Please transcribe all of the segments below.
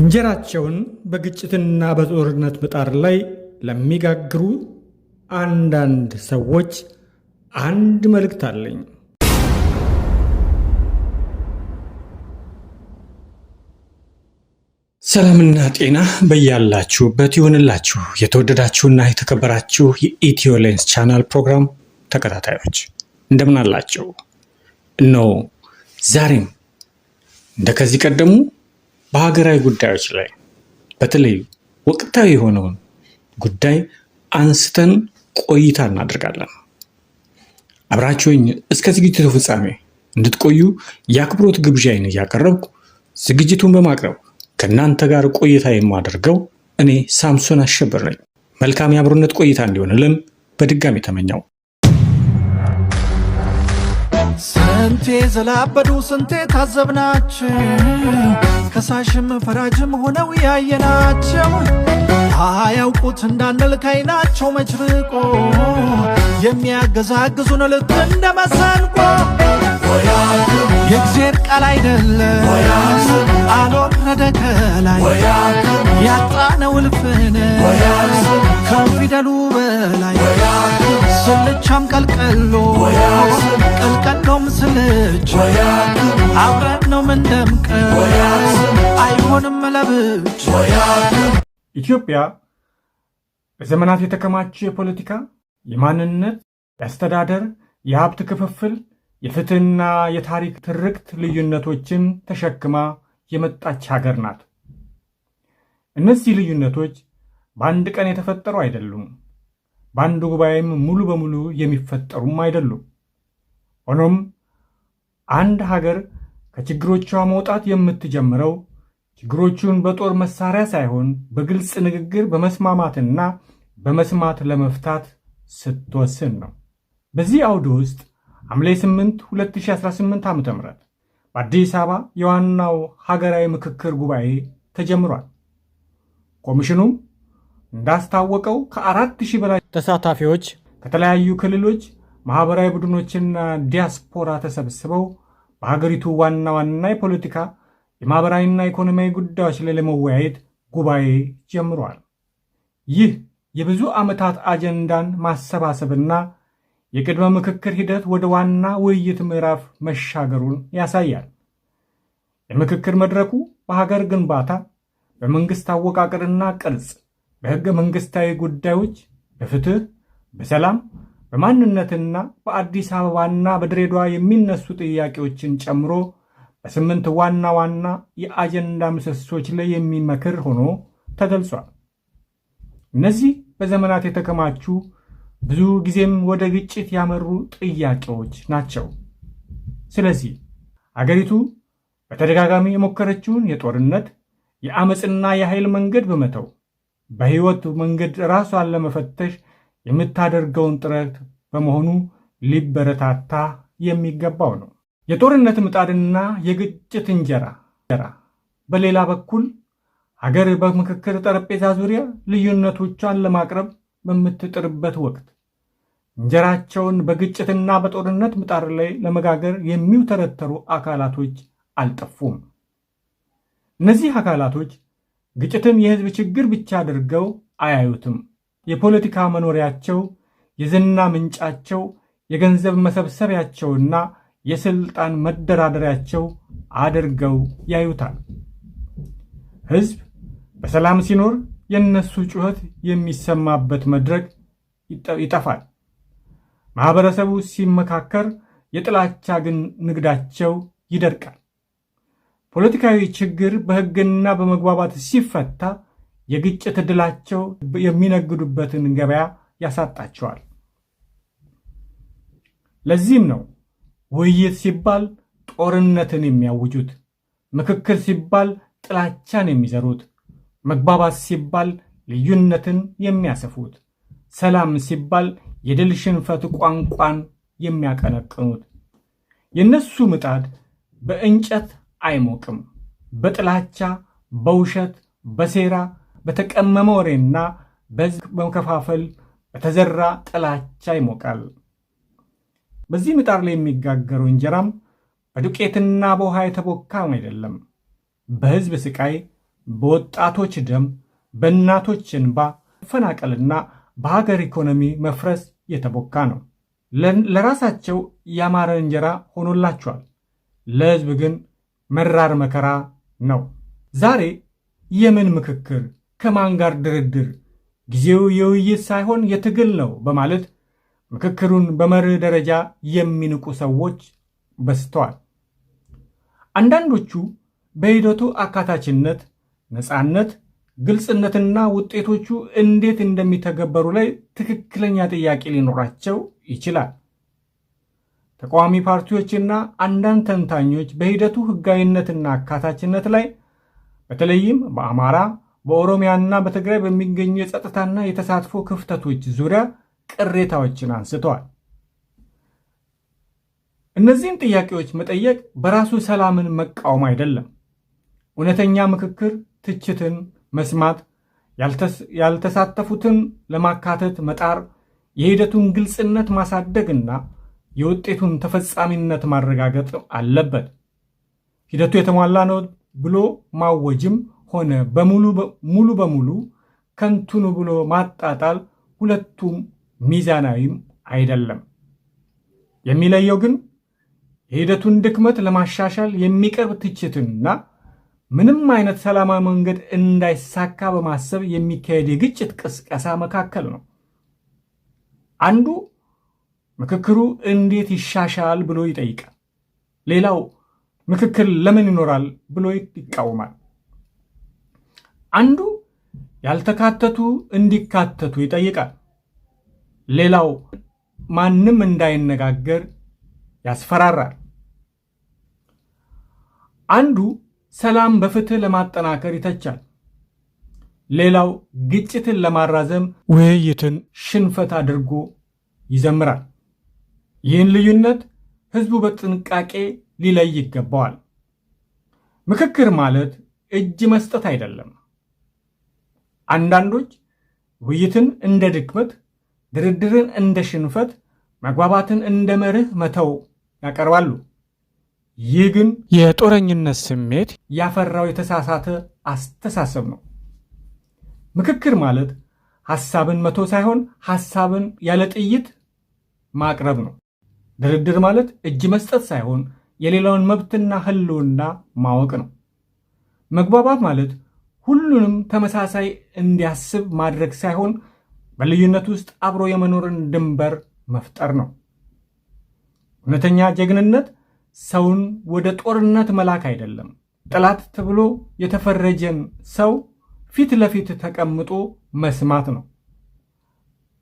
እንጀራቸውን በግጭትና በጦርነት ምጣድ ላይ ለሚጋግሩ አንዳንድ ሰዎች አንድ መልእክት አለኝ። ሰላምና ጤና በያላችሁበት ይሆንላችሁ። የተወደዳችሁና የተከበራችሁ የኢትዮ ሌንስ ቻናል ፕሮግራም ተከታታዮች እንደምን አላችሁ? እነሆ ዛሬም እንደከዚህ ቀደሙ በሀገራዊ ጉዳዮች ላይ በተለይ ወቅታዊ የሆነውን ጉዳይ አንስተን ቆይታ እናደርጋለን። አብራችሁኝ እስከ ዝግጅቱ ፍጻሜ እንድትቆዩ የአክብሮት ግብዣዬን እያቀረብኩ ዝግጅቱን በማቅረብ ከእናንተ ጋር ቆይታ የማደርገው እኔ ሳምሶን አሸብር ነኝ። መልካም የአብሮነት ቆይታ እንዲሆንልን በድጋሚ ተመኘው። ስንቴ ዘላበዱ ስንቴ ታዘብናቸው፣ ከሳሽም ፈራጅም ሆነው ያየናቸው፣ አያውቁት እንዳንል ከዓይናቸው መችርቆ የሚያገዛግዙን ልክ እንደ መሰንቆ የእግዚአብሔር ቃል አይደለም አልወረደ ከላይ ያጣነው እልፍን ከፊደሉ በላይ ስልቻም ቀልቀሎ ቀልቀሎም ስልች አብረን ነው ምንደምቀው አይሆንም ለብቻ። ኢትዮጵያ በዘመናት የተከማቸ የፖለቲካ፣ የማንነት፣ የአስተዳደር፣ የሀብት ክፍፍል፣ የፍትህና የታሪክ ትርክት ልዩነቶችን ተሸክማ የመጣች ሀገር ናት። እነዚህ ልዩነቶች በአንድ ቀን የተፈጠሩ አይደሉም። በአንድ ጉባኤም ሙሉ በሙሉ የሚፈጠሩም አይደሉም። ሆኖም አንድ ሀገር ከችግሮቿ መውጣት የምትጀምረው ችግሮቹን በጦር መሳሪያ ሳይሆን በግልጽ ንግግር በመስማማትና በመስማት ለመፍታት ስትወስን ነው። በዚህ አውድ ውስጥ ሐምሌ 8 2018 ዓ.ም በአዲስ አበባ የዋናው ሀገራዊ ምክክር ጉባኤ ተጀምሯል። ኮሚሽኑም እንዳስታወቀው ከ4000 በላይ ተሳታፊዎች ከተለያዩ ክልሎች፣ ማህበራዊ ቡድኖችና ዲያስፖራ ተሰብስበው በሀገሪቱ ዋና ዋና የፖለቲካ፣ የማህበራዊና ኢኮኖሚያዊ ጉዳዮች ላይ ለመወያየት ጉባኤ ጀምሯል። ይህ የብዙ ዓመታት አጀንዳን ማሰባሰብና የቅድመ ምክክር ሂደት ወደ ዋና ውይይት ምዕራፍ መሻገሩን ያሳያል። የምክክር መድረኩ በሀገር ግንባታ፣ በመንግስት አወቃቀርና ቅርጽ፣ በሕገ መንግሥታዊ ጉዳዮች፣ በፍትህ፣ በሰላም፣ በማንነትና በአዲስ አበባና በድሬዳዋ የሚነሱ ጥያቄዎችን ጨምሮ በ8 ዋና ዋና የአጀንዳ ምሰሶች ላይ የሚመክር ሆኖ ተገልጿል። እነዚህ በዘመናት የተከማቹ ብዙ ጊዜም ወደ ግጭት ያመሩ ጥያቄዎች ናቸው። ስለዚህ አገሪቱ በተደጋጋሚ የሞከረችውን የጦርነት፣ የአመፅና የኃይል መንገድ በመተው በሕይወት መንገድ ራሷን ለመፈተሽ የምታደርገውን ጥረት በመሆኑ ሊበረታታ የሚገባው ነው። የጦርነት ምጣድና የግጭት እንጀራ በሌላ በኩል ሀገር በምክክር ጠረጴዛ ዙሪያ ልዩነቶቿን ለማቅረብ በምትጥርበት ወቅት እንጀራቸውን በግጭትና በጦርነት ምጣድ ላይ ለመጋገር የሚውተረተሩ አካላቶች አልጠፉም። እነዚህ አካላቶች ግጭትን የህዝብ ችግር ብቻ አድርገው አያዩትም። የፖለቲካ መኖሪያቸው፣ የዝና ምንጫቸው፣ የገንዘብ መሰብሰቢያቸውና የስልጣን መደራደሪያቸው አድርገው ያዩታል። ህዝብ በሰላም ሲኖር የነሱ ጩኸት የሚሰማበት መድረክ ይጠፋል። ማህበረሰቡ ሲመካከር የጥላቻ ግን ንግዳቸው ይደርቃል። ፖለቲካዊ ችግር በህግና በመግባባት ሲፈታ የግጭት ዕድላቸው የሚነግዱበትን ገበያ ያሳጣቸዋል። ለዚህም ነው ውይይት ሲባል ጦርነትን የሚያውጁት፣ ምክክር ሲባል ጥላቻን የሚዘሩት፣ መግባባት ሲባል ልዩነትን የሚያሰፉት፣ ሰላም ሲባል የድል ሽንፈት ቋንቋን የሚያቀነቅኑት። የነሱ ምጣድ በእንጨት አይሞቅም። በጥላቻ፣ በውሸት፣ በሴራ፣ በተቀመመ ወሬና በሕዝብ በመከፋፈል በተዘራ ጥላቻ ይሞቃል። በዚህ ምጣድ ላይ የሚጋገረው እንጀራም በዱቄትና በውሃ የተቦካ አይደለም። በሕዝብ ስቃይ፣ በወጣቶች ደም፣ በእናቶች እንባ፣ መፈናቀልና በሀገር ኢኮኖሚ መፍረስ የተቦካ ነው። ለራሳቸው ያማረ እንጀራ ሆኖላቸዋል። ለሕዝብ ግን መራር መከራ ነው። ዛሬ የምን ምክክር፣ ከማን ጋር ድርድር፣ ጊዜው የውይይት ሳይሆን የትግል ነው በማለት ምክክሩን በመርህ ደረጃ የሚንቁ ሰዎች በዝተዋል። አንዳንዶቹ በሂደቱ አካታችነት፣ ነፃነት፣ ግልጽነትና ውጤቶቹ እንዴት እንደሚተገበሩ ላይ ትክክለኛ ጥያቄ ሊኖራቸው ይችላል። ተቃዋሚ ፓርቲዎችና አንዳንድ ተንታኞች በሂደቱ ሕጋዊነትና አካታችነት ላይ በተለይም በአማራ፣ በኦሮሚያና በትግራይ በሚገኙ የጸጥታና የተሳትፎ ክፍተቶች ዙሪያ ቅሬታዎችን አንስተዋል። እነዚህን ጥያቄዎች መጠየቅ በራሱ ሰላምን መቃወም አይደለም። እውነተኛ ምክክር ትችትን መስማት፣ ያልተሳተፉትን ለማካተት መጣር፣ የሂደቱን ግልጽነት ማሳደግና የውጤቱን ተፈጻሚነት ማረጋገጥ አለበት። ሂደቱ የተሟላ ነው ብሎ ማወጅም ሆነ ሙሉ በሙሉ ከንቱ ነው ብሎ ማጣጣል ሁለቱም ሚዛናዊም አይደለም። የሚለየው ግን የሂደቱን ድክመት ለማሻሻል የሚቀርብ ትችትና ምንም አይነት ሰላማዊ መንገድ እንዳይሳካ በማሰብ የሚካሄድ የግጭት ቅስቀሳ መካከል ነው። አንዱ ምክክሩ እንዴት ይሻሻል ብሎ ይጠይቃል። ሌላው ምክክር ለምን ይኖራል ብሎ ይቃወማል። አንዱ ያልተካተቱ እንዲካተቱ ይጠይቃል። ሌላው ማንም እንዳይነጋገር ያስፈራራል። አንዱ ሰላም በፍትህ ለማጠናከር ይተቻል። ሌላው ግጭትን ለማራዘም ውይይትን ሽንፈት አድርጎ ይዘምራል። ይህን ልዩነት ህዝቡ በጥንቃቄ ሊለይ ይገባዋል። ምክክር ማለት እጅ መስጠት አይደለም። አንዳንዶች ውይይትን እንደ ድክመት፣ ድርድርን እንደ ሽንፈት፣ መግባባትን እንደ መርህ መተው ያቀርባሉ። ይህ ግን የጦረኝነት ስሜት ያፈራው የተሳሳተ አስተሳሰብ ነው። ምክክር ማለት ሐሳብን መተው ሳይሆን ሐሳብን ያለ ጥይት ማቅረብ ነው። ድርድር ማለት እጅ መስጠት ሳይሆን የሌላውን መብትና ህልውና ማወቅ ነው። መግባባት ማለት ሁሉንም ተመሳሳይ እንዲያስብ ማድረግ ሳይሆን በልዩነት ውስጥ አብሮ የመኖርን ድንበር መፍጠር ነው። እውነተኛ ጀግንነት ሰውን ወደ ጦርነት መላክ አይደለም። ጠላት ተብሎ የተፈረጀን ሰው ፊት ለፊት ተቀምጦ መስማት ነው።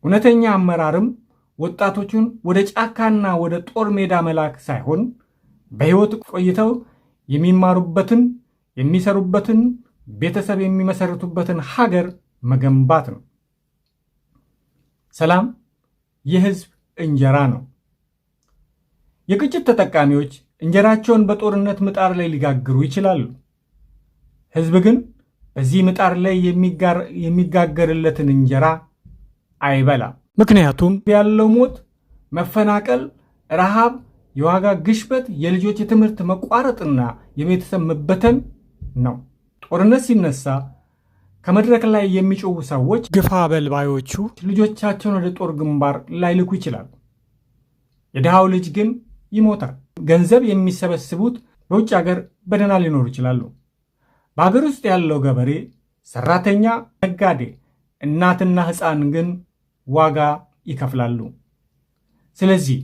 እውነተኛ አመራርም ወጣቶቹን ወደ ጫካና ወደ ጦር ሜዳ መላክ ሳይሆን በሕይወት ቆይተው የሚማሩበትን፣ የሚሰሩበትን፣ ቤተሰብ የሚመሰርቱበትን ሀገር መገንባት ነው። ሰላም የህዝብ እንጀራ ነው። የግጭት ተጠቃሚዎች እንጀራቸውን በጦርነት ምጣድ ላይ ሊጋግሩ ይችላሉ። ህዝብ ግን በዚህ ምጣድ ላይ የሚጋገርለትን እንጀራ አይበላም። ምክንያቱም ያለው ሞት፣ መፈናቀል፣ ረሃብ፣ የዋጋ ግሽበት፣ የልጆች የትምህርት መቋረጥና የቤተሰብ መበተን ነው። ጦርነት ሲነሳ ከመድረክ ላይ የሚጮሁ ሰዎች ግፋ በልባዮቹ ልጆቻቸውን ወደ ጦር ግንባር ላይልኩ ይችላሉ። የድሃው ልጅ ግን ይሞታል። ገንዘብ የሚሰበስቡት በውጭ ሀገር በደህና ሊኖሩ ይችላሉ። በሀገር ውስጥ ያለው ገበሬ፣ ሰራተኛ፣ ነጋዴ፣ እናትና ሕፃን ግን ዋጋ ይከፍላሉ። ስለዚህ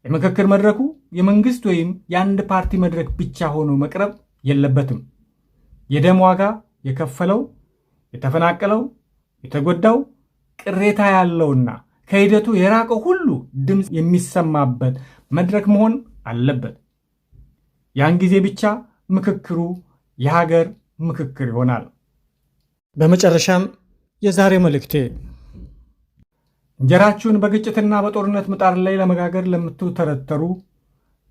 የምክክር መድረኩ የመንግስት ወይም የአንድ ፓርቲ መድረክ ብቻ ሆኖ መቅረብ የለበትም። የደም ዋጋ የከፈለው፣ የተፈናቀለው፣ የተጎዳው፣ ቅሬታ ያለውና ከሂደቱ የራቀው ሁሉ ድምፅ የሚሰማበት መድረክ መሆን አለበት። ያን ጊዜ ብቻ ምክክሩ የሀገር ምክክር ይሆናል። በመጨረሻም የዛሬ መልእክቴ እንጀራችሁን በግጭትና በጦርነት ምጣድ ላይ ለመጋገር ለምትተረተሩ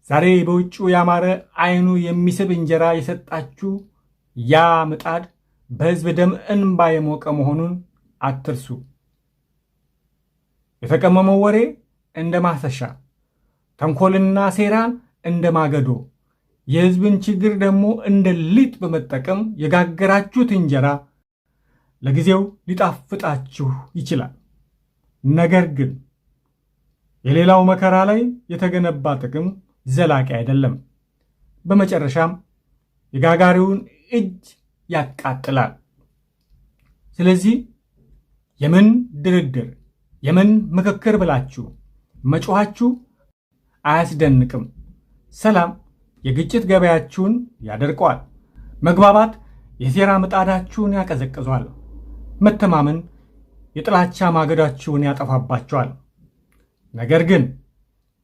ዛሬ በውጭው ያማረ አይኑ የሚስብ እንጀራ የሰጣችሁ ያ ምጣድ በሕዝብ ደም እንባ የሞቀ መሆኑን አትርሱ። የተቀመመው ወሬ እንደ ማሰሻ፣ ተንኮልና ሴራን እንደ ማገዶ፣ የሕዝብን ችግር ደግሞ እንደ ሊጥ በመጠቀም የጋገራችሁት እንጀራ ለጊዜው ሊጣፍጣችሁ ይችላል። ነገር ግን የሌላው መከራ ላይ የተገነባ ጥቅም ዘላቂ አይደለም። በመጨረሻም የጋጋሪውን እጅ ያቃጥላል። ስለዚህ የምን ድርድር፣ የምን ምክክር ብላችሁ መጮኻችሁ አያስደንቅም። ሰላም የግጭት ገበያችሁን ያደርቀዋል። መግባባት የሴራ ምጣዳችሁን ያቀዘቅዟል። መተማመን የጥላቻ ማገዳችሁን ያጠፋባቸዋል። ነገር ግን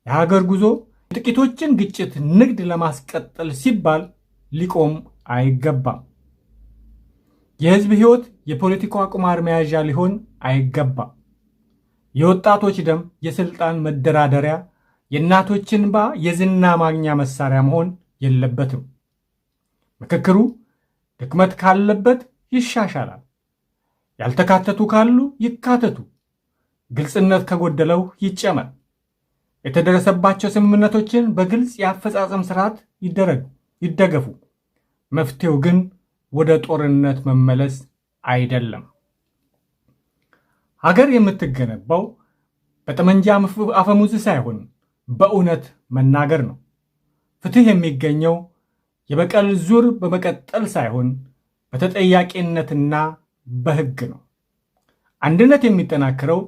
የሀገር ጉዞ የጥቂቶችን ግጭት ንግድ ለማስቀጠል ሲባል ሊቆም አይገባም። የሕዝብ ሕይወት የፖለቲካ ቁማር መያዣ ሊሆን አይገባም። የወጣቶች ደም የሥልጣን መደራደሪያ፣ የእናቶች እንባ የዝና ማግኛ መሳሪያ መሆን የለበትም። ምክክሩ ድክመት ካለበት ይሻሻላል። ያልተካተቱ ካሉ ይካተቱ። ግልጽነት ከጎደለው ይጨመር። የተደረሰባቸው ስምምነቶችን በግልጽ የአፈጻጸም ስርዓት ይደገፉ። መፍትሄው ግን ወደ ጦርነት መመለስ አይደለም። ሀገር የምትገነባው በጠመንጃ አፈሙዝ ሳይሆን በእውነት መናገር ነው። ፍትህ የሚገኘው የበቀል ዙር በመቀጠል ሳይሆን በተጠያቂነትና በሕግ ነው። አንድነት የሚጠናከረው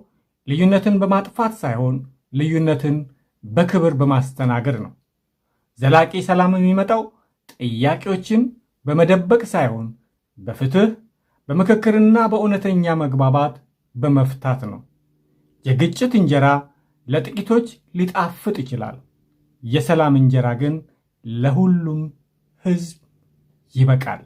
ልዩነትን በማጥፋት ሳይሆን ልዩነትን በክብር በማስተናገድ ነው። ዘላቂ ሰላም የሚመጣው ጥያቄዎችን በመደበቅ ሳይሆን በፍትህ፣ በምክክርና በእውነተኛ መግባባት በመፍታት ነው። የግጭት እንጀራ ለጥቂቶች ሊጣፍጥ ይችላል። የሰላም እንጀራ ግን ለሁሉም ሕዝብ ይበቃል።